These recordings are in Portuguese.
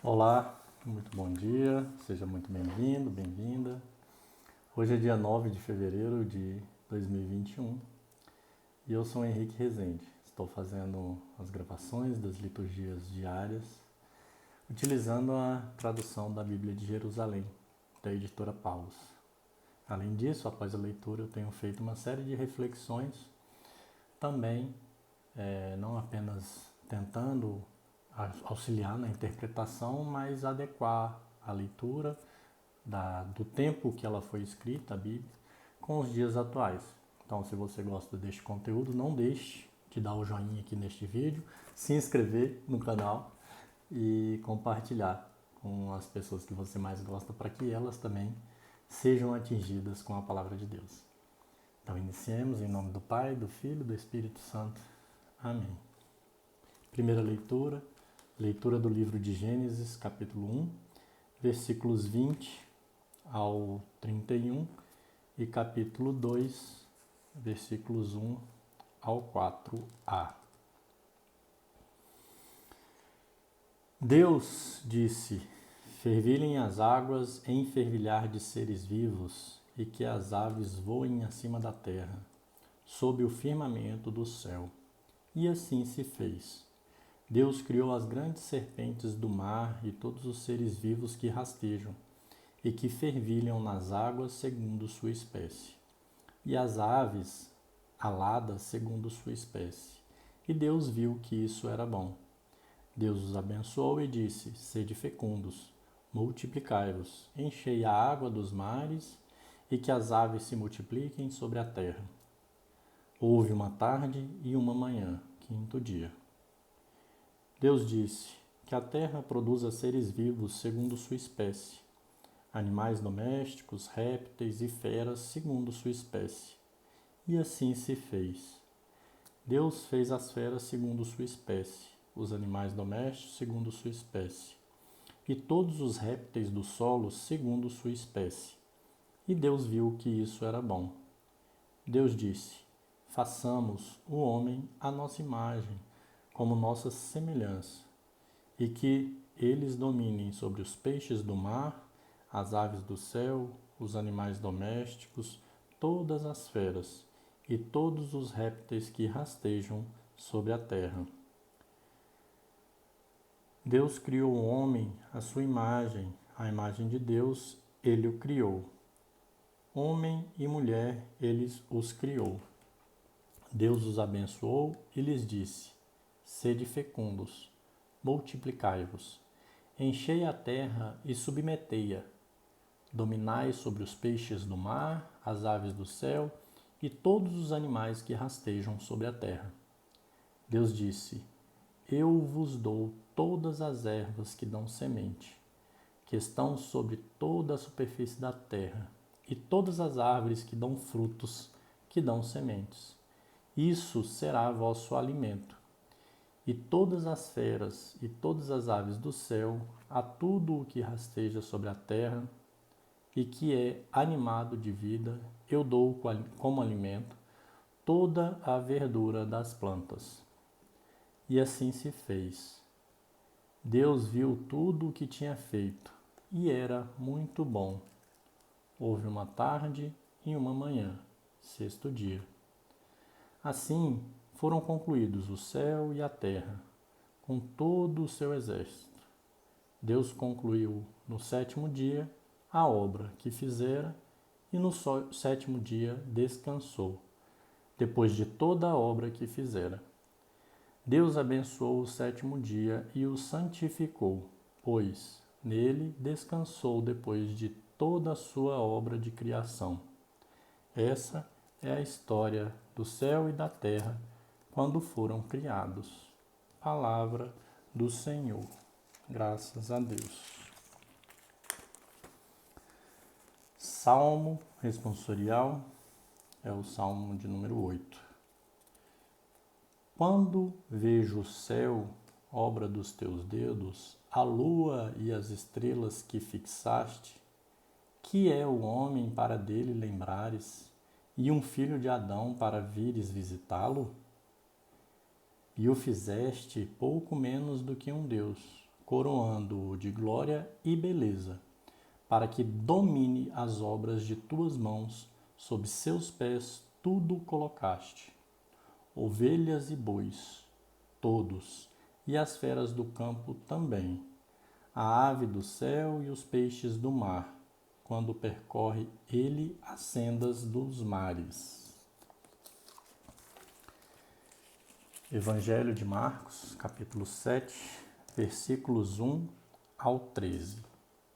Olá, muito bom dia, seja muito bem-vindo, bem-vinda. Hoje é dia 9 de fevereiro de 2021 e eu sou o Henrique Rezende. Estou fazendo as gravações das liturgias diárias utilizando a tradução da Bíblia de Jerusalém, da editora Paulus. Além disso, após a leitura, eu tenho feito uma série de reflexões, também não apenas tentando auxiliar na interpretação, mas adequar a leitura do tempo que ela foi escrita, a Bíblia, com os dias atuais. Então, se você gosta deste conteúdo, não deixe de dar o joinha aqui neste vídeo, se inscrever no canal e compartilhar com as pessoas que você mais gosta para que elas também sejam atingidas com a palavra de Deus. Então, iniciemos em nome do Pai, do Filho e do Espírito Santo. Amém. Primeira leitura, leitura do livro de Gênesis, capítulo 1, versículos 20 ao 31 e capítulo 2, versículos 1 ao 4a. Deus disse: fervilhem as águas em fervilhar de seres vivos e que as aves voem acima da terra, sob o firmamento do céu. E assim se fez. Deus criou as grandes serpentes do mar e todos os seres vivos que rastejam e que fervilham nas águas segundo sua espécie, e as aves aladas segundo sua espécie. E Deus viu que isso era bom. Deus os abençoou e disse: sede fecundos, multiplicai-vos, enchei a água dos mares e que as aves se multipliquem sobre a terra. Houve uma tarde e uma manhã, quinto dia. Deus disse: que a terra produza seres vivos segundo sua espécie, animais domésticos, répteis e feras segundo sua espécie. E assim se fez. Deus fez as feras segundo sua espécie, os animais domésticos segundo sua espécie, e todos os répteis do solo segundo sua espécie. E Deus viu que isso era bom. Deus disse: façamos o homem à nossa imagem, como nossa semelhança, e que eles dominem sobre os peixes do mar, as aves do céu, os animais domésticos, todas as feras e todos os répteis que rastejam sobre a terra. Deus criou o homem à sua imagem, a imagem de Deus ele o criou. Homem e mulher ele os criou. Deus os abençoou e lhes disse: sede fecundos, multiplicai-vos, enchei a terra e submetei-a. Dominai sobre os peixes do mar, as aves do céu e todos os animais que rastejam sobre a terra. Deus disse: eu vos dou todas as ervas que dão semente, que estão sobre toda a superfície da terra, e todas as árvores que dão frutos, que dão sementes. Isso será vosso alimento. E todas as feras e todas as aves do céu, a tudo o que rasteja sobre a terra, e que é animado de vida, eu dou como alimento toda a verdura das plantas. E assim se fez. Deus viu tudo o que tinha feito, e era muito bom. Houve uma tarde e uma manhã, sexto dia. Assim foram concluídos o céu e a terra, com todo o seu exército. Deus concluiu no sétimo dia a obra que fizera e no sétimo dia descansou, depois de toda a obra que fizera. Deus abençoou o sétimo dia e o santificou, pois nele descansou depois de toda a sua obra de criação. Essa é a história do céu e da terra quando foram criados. Palavra do Senhor. Graças a Deus. Salmo responsorial é o Salmo de número 8. Quando vejo o céu, obra dos teus dedos, a lua e as estrelas que fixaste, que é o homem para dele lembrares, e um filho de Adão para vires visitá-lo? E o fizeste pouco menos do que um Deus, coroando-o de glória e beleza, para que domine as obras de tuas mãos, sob seus pés tudo colocaste. Ovelhas e bois, todos, e as feras do campo também, a ave do céu e os peixes do mar, quando percorre ele as sendas dos mares. Evangelho de Marcos, capítulo 7, versículos 1 ao 13.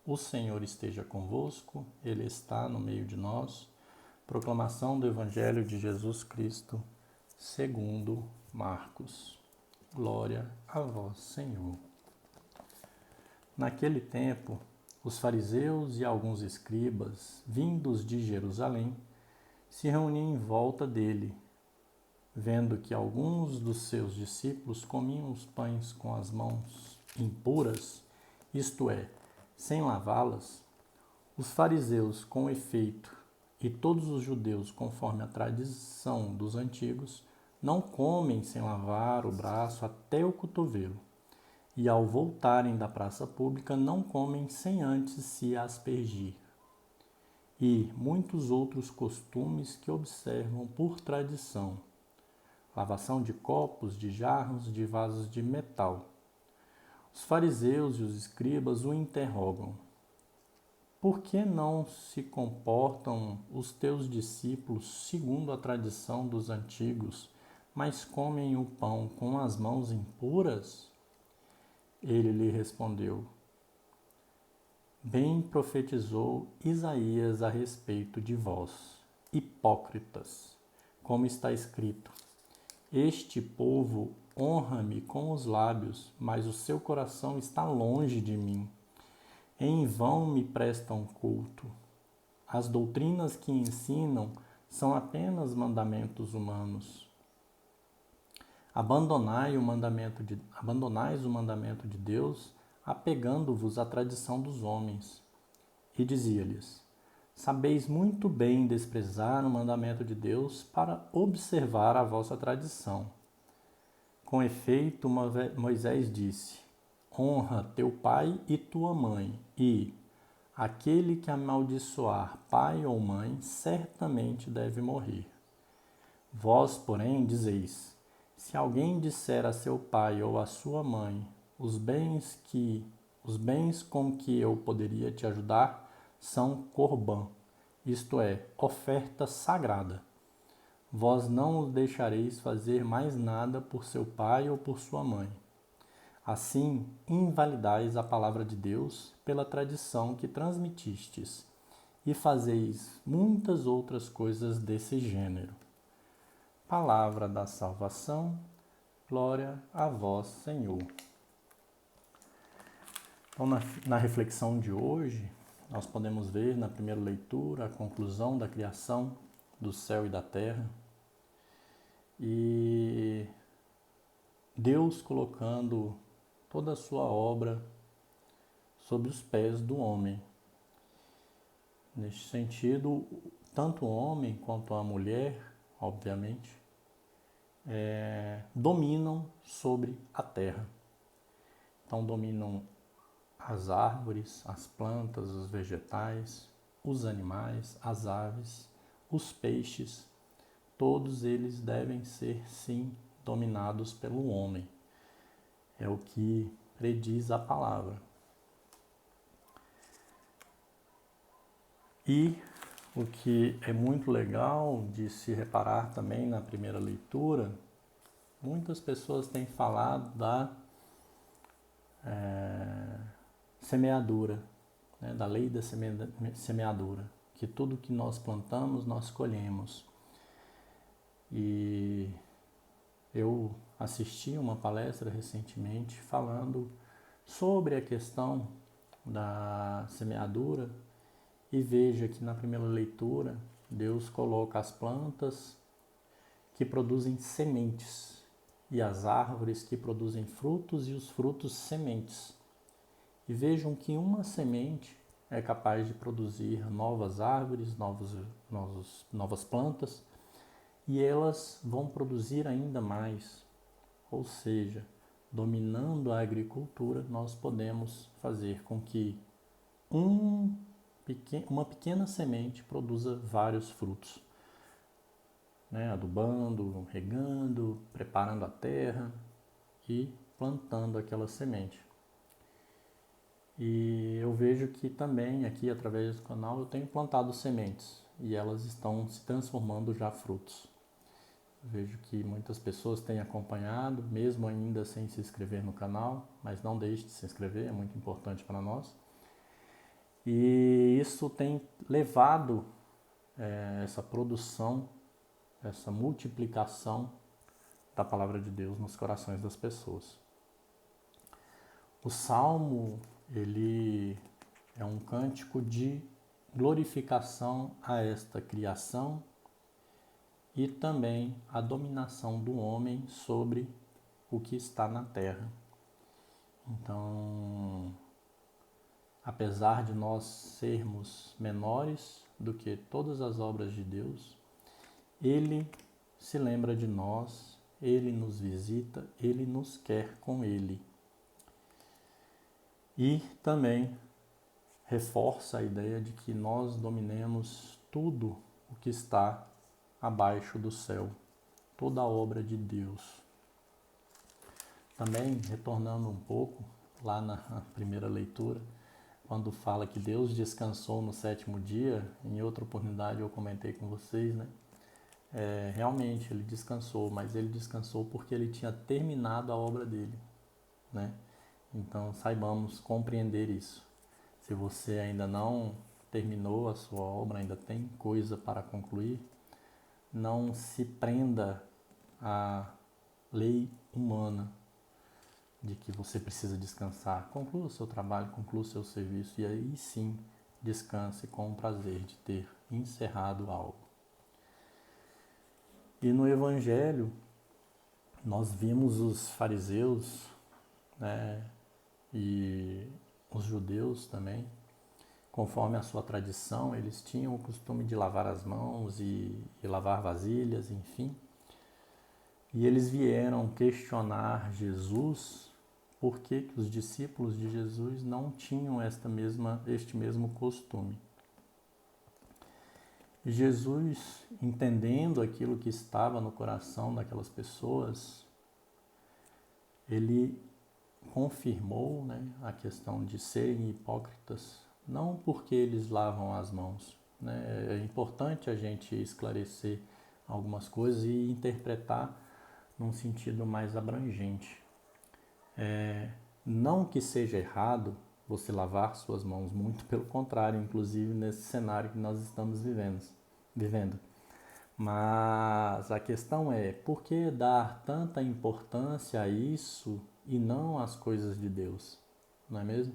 O Senhor esteja convosco, Ele está no meio de nós. Proclamação do Evangelho de Jesus Cristo, segundo Marcos. Glória a vós, Senhor. Naquele tempo, os fariseus e alguns escribas, vindos de Jerusalém, se reuniam em volta dele, vendo que alguns dos seus discípulos comiam os pães com as mãos impuras, isto é, sem lavá-las. Os fariseus, com efeito, e todos os judeus, conforme a tradição dos antigos, não comem sem lavar o braço até o cotovelo, e ao voltarem da praça pública não comem sem antes se aspergir. E muitos outros costumes que observam por tradição: lavação de copos, de jarros, de vasos de metal. Os fariseus e os escribas o interrogam: por que não se comportam os teus discípulos segundo a tradição dos antigos, mas comem o pão com as mãos impuras? Ele lhe respondeu: bem profetizou Isaías a respeito de vós, hipócritas, como está escrito: este povo honra-me com os lábios, mas o seu coração está longe de mim. Em vão me prestam culto. As doutrinas que ensinam são apenas mandamentos humanos. Abandonais o mandamento de Deus, apegando-vos à tradição dos homens. E dizia-lhes: sabeis muito bem desprezar o mandamento de Deus para observar a vossa tradição. Com efeito, Moisés disse: honra teu pai e tua mãe, e aquele que amaldiçoar pai ou mãe certamente deve morrer. Vós, porém, dizeis: se alguém disser a seu pai ou a sua mãe, os bens com que eu poderia te ajudar são corbã, isto é, oferta sagrada. Vós não os deixareis fazer mais nada por seu pai ou por sua mãe. Assim, invalidais a palavra de Deus pela tradição que transmitistes, e fazeis muitas outras coisas desse gênero. Palavra da salvação, glória a vós, Senhor. Então, na reflexão de hoje, nós podemos ver na primeira leitura a conclusão da criação do céu e da terra, e Deus colocando toda a sua obra sob os pés do homem. Neste sentido, tanto o homem quanto a mulher, obviamente, dominam sobre a terra. Então, dominam as árvores, as plantas, os vegetais, os animais, as aves, os peixes. Todos eles devem ser, sim, dominados pelo homem. É o que prediz a palavra. E o que é muito legal de se reparar também na primeira leitura, muitas pessoas têm falado da semeadura, né, da lei da semeadura, que tudo que nós plantamos, nós colhemos. E eu assisti uma palestra recentemente falando sobre a questão da semeadura, e veja que na primeira leitura Deus coloca as plantas que produzem sementes e as árvores que produzem frutos e os frutos sementes. E vejam que uma semente é capaz de produzir novas árvores, novas plantas, e elas vão produzir ainda mais. Ou seja, dominando a agricultura, nós podemos fazer com que uma pequena semente produza vários frutos, né? Adubando, regando, preparando a terra e plantando aquela semente. E eu vejo que também aqui através do canal eu tenho plantado sementes e elas estão se transformando já frutos. Eu vejo que muitas pessoas têm acompanhado, mesmo ainda sem se inscrever no canal, mas não deixe de se inscrever, é muito importante para nós. E isso tem levado essa produção, essa multiplicação da palavra de Deus nos corações das pessoas. O Salmo, ele é um cântico de glorificação a esta criação e também a dominação do homem sobre o que está na terra. Então, apesar de nós sermos menores do que todas as obras de Deus, Ele se lembra de nós, Ele nos visita, Ele nos quer com Ele. E também reforça a ideia de que nós dominemos tudo o que está abaixo do céu, toda a obra de Deus. Também, retornando um pouco lá na primeira leitura, quando fala que Deus descansou no 7º dia, em outra oportunidade eu comentei com vocês, né? Realmente ele descansou, mas ele descansou porque ele tinha terminado a obra dele, né? Então saibamos compreender isso. Se você ainda não terminou a sua obra, ainda tem coisa para concluir, não se prenda à lei humana de que você precisa descansar. Conclua o seu trabalho, conclua o seu serviço e aí sim descanse com o prazer de ter encerrado algo. E no Evangelho nós vimos os fariseus, né, e os judeus também, conforme a sua tradição, eles tinham o costume de lavar as mãos e lavar vasilhas, enfim. E eles vieram questionar Jesus por que os discípulos de Jesus não tinham este mesmo costume. E Jesus, entendendo aquilo que estava no coração daquelas pessoas, ele confirmou, né, a questão de serem hipócritas, não porque eles lavam as mãos, né? É importante a gente esclarecer algumas coisas e interpretar num sentido mais abrangente. Não que seja errado você lavar suas mãos, muito pelo contrário, inclusive nesse cenário que nós estamos vivendo. Mas a questão é, por que dar tanta importância a isso e não às coisas de Deus, não é mesmo?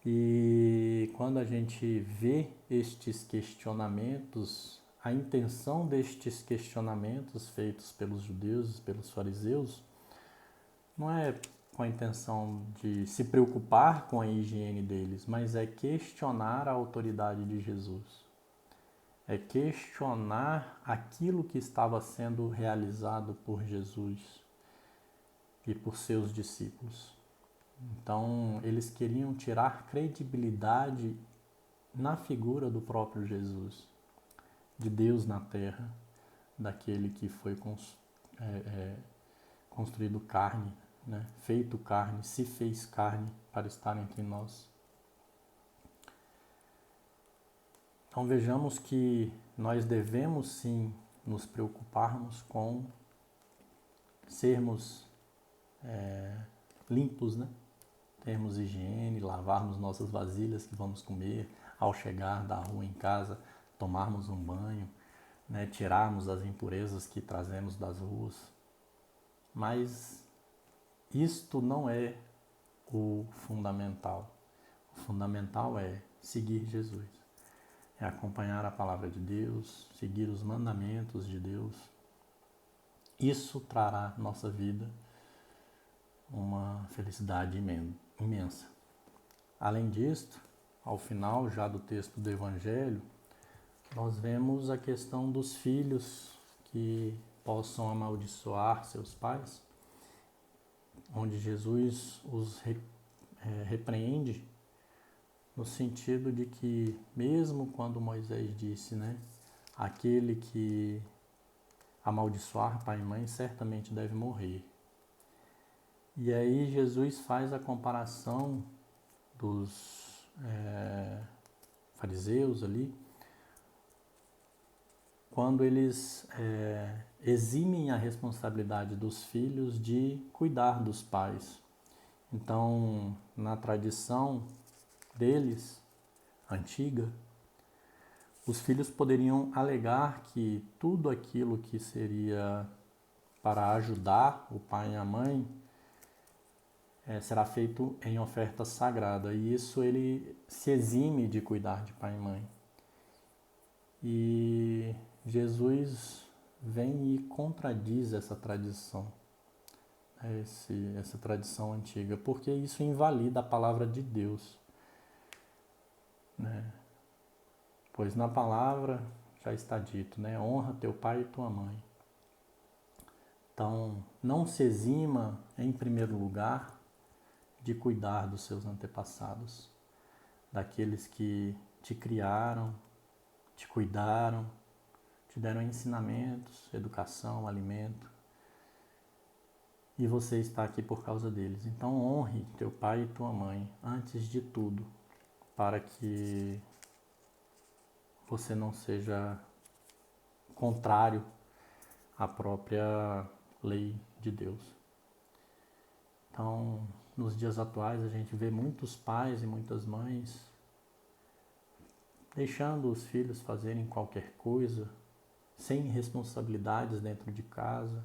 E quando a gente vê estes questionamentos, a intenção destes questionamentos feitos pelos judeus e pelos fariseus não é com a intenção de se preocupar com a higiene deles, mas é questionar a autoridade de Jesus. É questionar aquilo que estava sendo realizado por Jesus e por seus discípulos. Então, eles queriam tirar credibilidade na figura do próprio Jesus, de Deus na terra, daquele que foi construído carne, né? Feito carne, se fez carne para estar entre nós. Então vejamos que nós devemos sim nos preocuparmos com sermos limpos, né? Termos higiene, lavarmos nossas vasilhas que vamos comer, ao chegar da rua em casa, tomarmos um banho, né? Tirarmos as impurezas que trazemos das ruas. Mas isto não é o fundamental. O fundamental é seguir Jesus. É acompanhar a palavra de Deus, seguir os mandamentos de Deus. Isso trará à nossa vida uma felicidade imensa. Além disto, ao final já do texto do Evangelho, nós vemos a questão dos filhos que possam amaldiçoar seus pais. onde Jesus os repreende no sentido de que, mesmo quando Moisés disse, né, aquele que amaldiçoar pai e mãe certamente deve morrer. E aí Jesus faz a comparação dos fariseus ali, quando eles eximem a responsabilidade dos filhos de cuidar dos pais. Então, na tradição deles, antiga, os filhos poderiam alegar que tudo aquilo que seria para ajudar o pai e a mãe será feito em oferta sagrada, e isso ele se exime de cuidar de pai e mãe. E Jesus vem e contradiz essa tradição, essa tradição antiga, porque isso invalida a palavra de Deus, né? Pois na palavra já está dito, né? Honra teu pai e tua mãe. Então, não se exima, em primeiro lugar, de cuidar dos seus antepassados, daqueles que te criaram, te cuidaram, te deram ensinamentos, educação, alimento, e você está aqui por causa deles. Então honre teu pai e tua mãe antes de tudo, para que você não seja contrário à própria lei de Deus. Então, nos dias atuais a gente vê muitos pais e muitas mães deixando os filhos fazerem qualquer coisa, sem responsabilidades dentro de casa.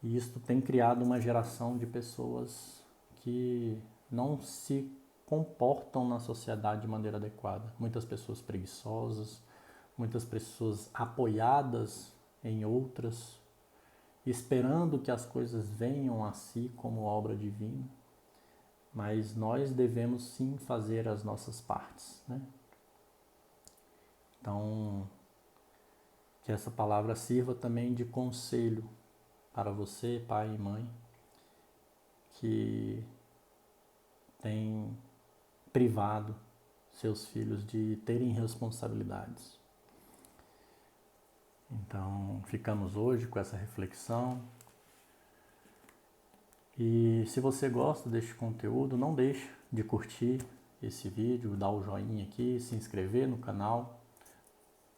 E isto tem criado uma geração de pessoas que não se comportam na sociedade de maneira adequada. Muitas pessoas preguiçosas, muitas pessoas apoiadas em outras, esperando que as coisas venham a si como obra divina. Mas nós devemos sim fazer as nossas partes, né? Então, que essa palavra sirva também de conselho para você, pai e mãe, que tem privado seus filhos de terem responsabilidades. Então, ficamos hoje com essa reflexão. E se você gosta deste conteúdo, não deixe de curtir esse vídeo, dar o joinha aqui, se inscrever no canal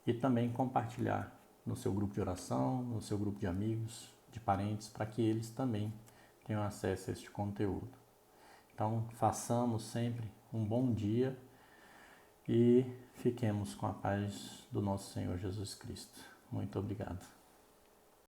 e também compartilhar no seu grupo de oração, no seu grupo de amigos, de parentes, para que eles também tenham acesso a este conteúdo. Então, façamos sempre um bom dia e fiquemos com a paz do nosso Senhor Jesus Cristo. Muito obrigado.